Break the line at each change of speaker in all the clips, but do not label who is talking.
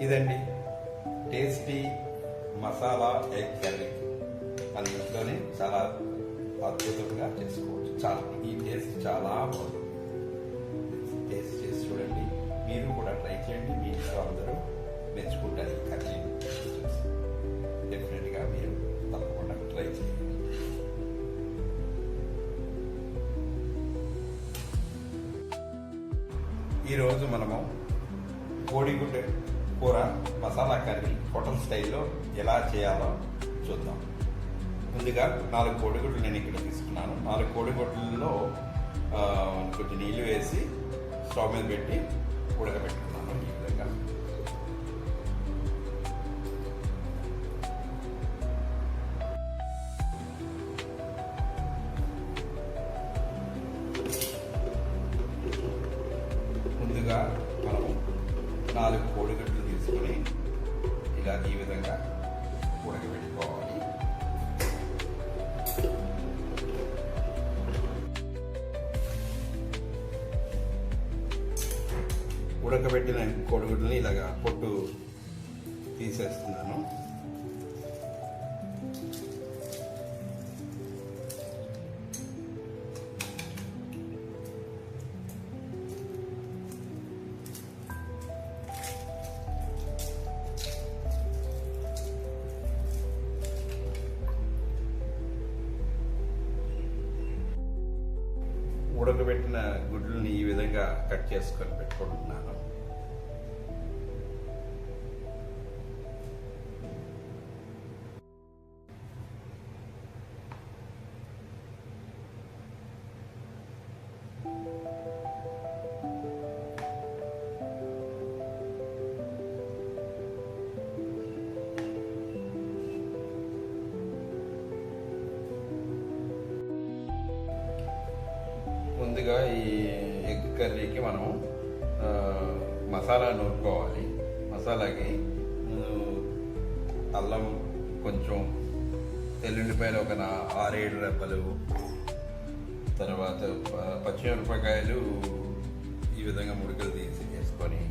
ఇదండి tasty masala egg curry. మన ఇంట్లోనే చాలా అద్భుతంగా చేసుకోవచ్చు. ఈ టేస్ట్ చాలా బాగుంటుంది. టేస్ట్ చేసి చూడండి, మీరు కూడా ట్రై చేయండి. మీ ఇంట్లో అందరూ మెచ్చుకుంటారు ఈ కర్రీ చూసి. డెఫినెట్గా మీరు తప్పకుండా ట్రై చేయండి. ఈరోజు మనము కోడిగుడ్డు కూర మసాలా కర్రీ హోటల్ స్టైల్లో ఎలా చేయాలో చూద్దాం. ముందుగా 4 కోడిగుడ్లు నేను ఇక్కడ తీసుకున్నాను. 4 కోడిగుడ్లలో కొంచెం నీళ్లు వేసి స్టవ్ మీద పెట్టి ఉడకబెట్టుకున్నాను. ఈ విధంగా ముందుగా మనము 4 కోడిగుడ్లు తీసుకొని ఈ విధంగా ఉడకబెట్టుకోవాలి. ఉడకబెట్టిన కోడిగుడ్లని ఇలాగా పొట్టు తీసేస్తున్నాను. ఉడకబెట్టిన గుడ్లని ఈ విధంగా కట్ చేసుకొని పెట్టుకుంటున్నాను. ముందుగా ఈ ఎగ్ కర్రీకి మనం మసాలా నూరుకోవాలి. మసాలాకి అల్లం కొంచెం, తెల్లుల్లిపాయలు ఒక 6-7 రెబ్బలు, తర్వాత పచ్చిమిరపకాయలు ఈ విధంగా ముడికలు తీసి వేసుకొని,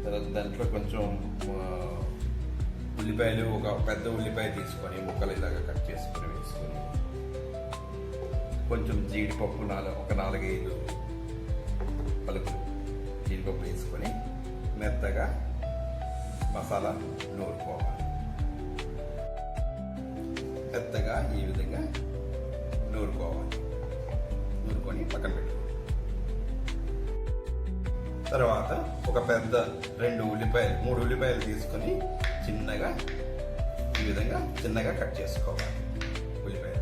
తర్వాత దాంట్లో కొంచెం ఉల్లిపాయలు, ఒక పెద్ద ఉల్లిపాయ తీసుకొని ముక్కలు ఇలాగా కట్ చేసుకొని వేసుకొని, కొంచెం జీడిపప్పు ఒక 4-5 పలుకులు జీడిపప్పు వేసుకొని మెత్తగా మసాలా నూరుకోవాలి. మెత్తగా ఈ విధంగా నూరుకోవాలి. నూరుకొని పక్కన పెట్టుకోవాలి. తర్వాత ఒక పెద్ద 3 ఉల్లిపాయలు తీసుకొని ఈ విధంగా చిన్నగా కట్ చేసుకోవాలి. ఉల్లిపాయలు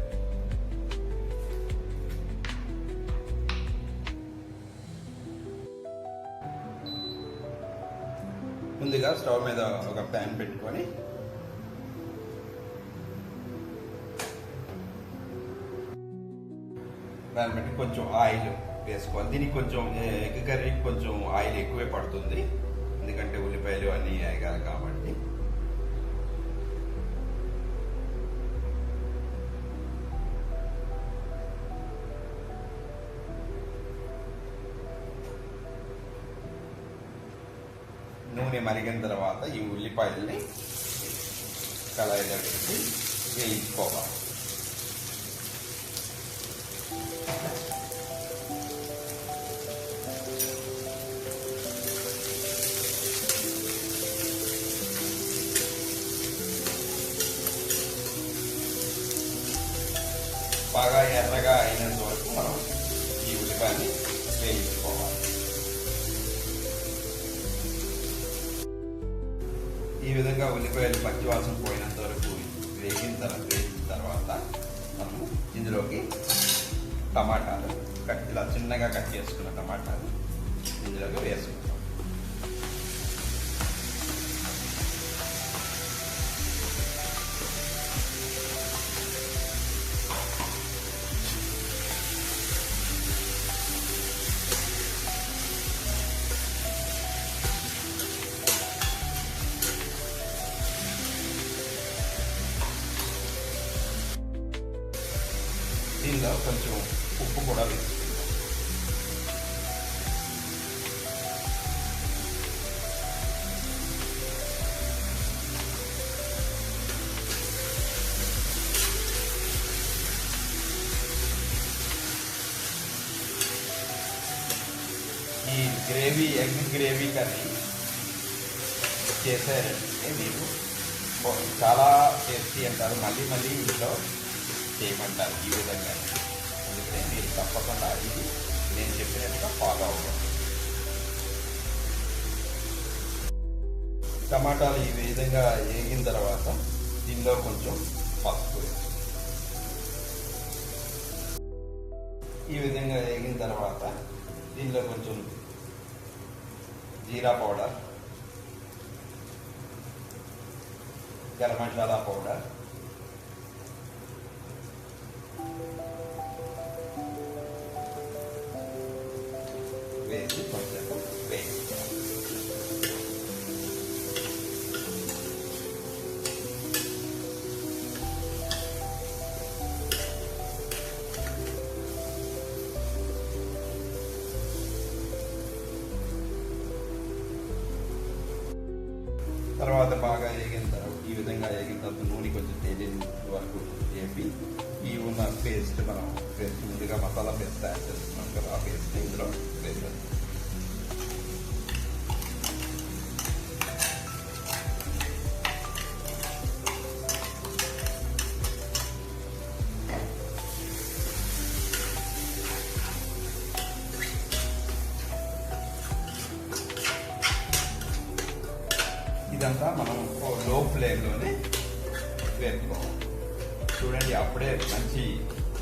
ముందుగా స్టవ్ మీద ఒక ప్యాన్ పెట్టుకొని కొంచెం ఆయిల్ వేసుకోవాలి. దీనికి కొంచెం ఎగ్ కర్రీకి కొంచెం ఆయిల్ ఎక్కువే పడుతుంది, ఎందుకంటే ఉల్లిపాయలు అన్నీ వేగాలి కాబట్టి. నూనె మరిగిన తర్వాత ఈ ఉల్లిపాయల్ని కళాయిలో వేసి వేయించుకోవాలి. బాగా ఎర్రగా అయినంత వరకు మనం ఈ ఉల్లిపాయని వేయించుకోవాలి. ఈ విధంగా ఉల్లిపాయలు పచ్చివాసన పోయినంత వరకు వేగిన తర్వాత మనము ఇందులోకి టమాటాలు ఇలా చిన్నగా కట్ చేసుకున్న టమాటాలు ఇందులోకి వేసుకుంటాం. దీనిలో కొంచెం ఉప్పు కూడా వేసుకుంటాం. ఎగ్ గ్రేవీ కర్రీ చేశారంటే మీరు చాలా టేస్టీ అంటారు, మళ్ళీ మళ్ళీ ఇంట్లో చేయమంటారు ఈ విధంగా. అందుకనే మీరు తప్పకుండా ఇది నేను చెప్పినట్టుగా ఫాలో అవ్వండి. టమాటాలు ఈ విధంగా వేగిన తర్వాత దీనిలో కొంచెం పసుపు, ఈ విధంగా వేగిన తర్వాత దీనిలో కొంచెం జీరా పౌడర్, గరం మసాలా పౌడర్, వేసి కొంచెం వేయించాలి. తర్వాత బాగా వేగిన తర్వాత ఈ విధంగా వేగిన తర్వాత నూనె కొంచెం తేలిన వరకు వేపి ఈ ఉన్న పేస్ట్ ముందుగా మసాలా పేస్ట్ తయారు చేస్తున్నాం కదా, ఆ పేస్ట్ ఇందులో వేసాం. ఇదంతా మనం లో ఫ్లేమ్లోనే వేపుకోవాలి. చూడండి, అప్పుడే మంచి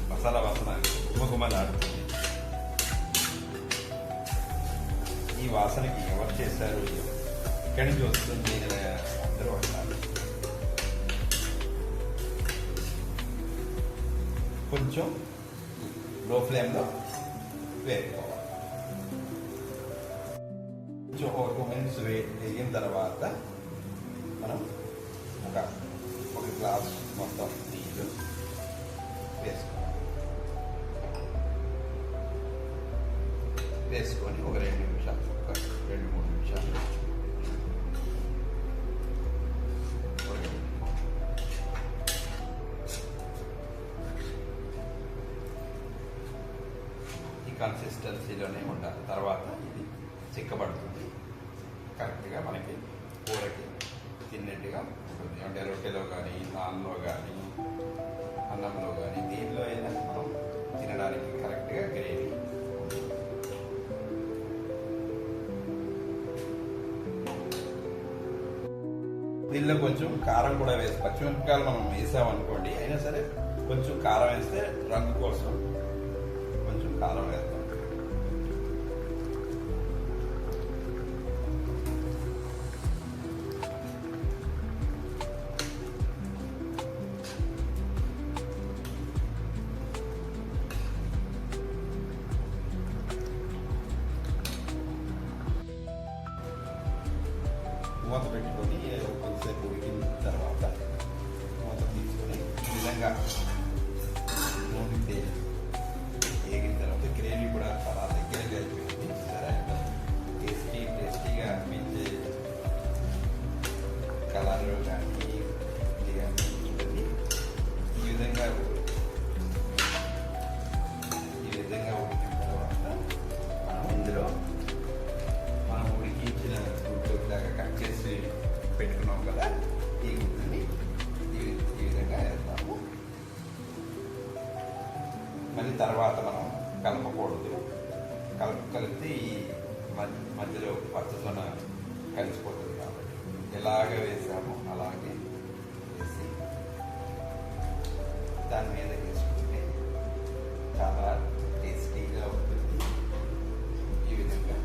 మసాలా వాసన గుమగుమలాడుతుంది. ఈ వాసనకి ఎవరు చేశారు, ఎక్కడి నుంచి వస్తుంది అందరూ అంటారు. కొంచెం లో ఫ్లేమ్లో వేపుకోవాలి. కొంచెం ఒక 2 మినిట్స్ వేగిన తర్వాత మనం ఒక గ్లాస్ మొత్తం నీళ్ళు వేసుకొని ఒక 2 నిమిషాలు 2-3 నిమిషాలు ఈ కన్సిస్టెన్సీలోనే ఉండాలి. తర్వాత ఇది చిక్కబడుతుంది, కరెక్ట్గా మనకి కూరకి తిన్నట్టుగా ఉంటుంది. అంటే రొట్టెలో కానీ, నాన్లో కానీ, అన్నంలో కానీ, దీనిలో అయినా మనం తినడానికి కరెక్ట్గా గ్రేవీ ఉంటుంది. దీనిలో కొంచెం కారం కూడా వేసి, పచ్చిమిరపకాయలు మనం వేసామనుకోండి, అయినా సరే కొంచెం కారం వేస్తే రంగు కోసం కొంచెం కారం వేస్తాం. మూత పెట్టుకొని కొద్దిసేపు ఉడికిన తర్వాత మూత తీసుకొని ఈ విధంగా నూనె వేగిన తర్వాత గ్రేవీ కూడా చాలా దగ్గరగా అయిపోయింది. సరే, టేస్టీగా అనిపించే కలర్ కానీ ఇది కానీ ఉంటుంది. ఈ విధంగా ఉడికిన తర్వాత మనం ఇందులో మనం ఉడికించిన గుడ్డులాగా కట్ చేసి పెట్టుకున్నాం కదా, ఈ గుడ్డుని ఈ విధంగా వేస్తాము. మళ్ళీ తర్వాత మనం కలపకూడదు. కలిపితే ఈ మధ్యలో పచ్చసొన కలిసిపోతుంది. కాబట్టి ఎలాగ వేసామో అలాగే వేసి దాని మీద వేసుకుంటే చాలా టేస్టీగా ఉంటుంది. ఈ విధంగా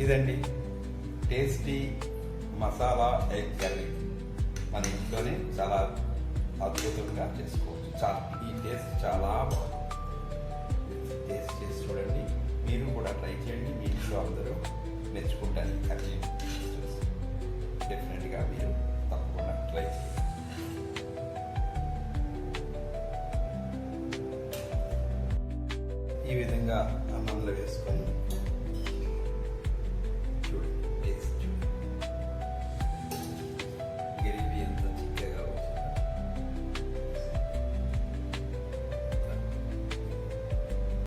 ఇదండి టేస్టీ మసాలా ఎగ్ కర్రీ. మన ఇంట్లోనే చాలా అద్భుతంగా చేసుకోవచ్చు. ఈ టేస్ట్ చాలా బాగుంది. టేస్ట్ చేసి చూడండి. మీరు కూడా ట్రై చేయండి. మీ ఇంట్లో అందరూ మెచ్చుకుంటారు ఈ కర్రీ చూసి. డెఫినెట్గా మీరు తప్పకుండా ట్రై చేయండి. ఈ విధంగా అన్నంలో వేసుకొని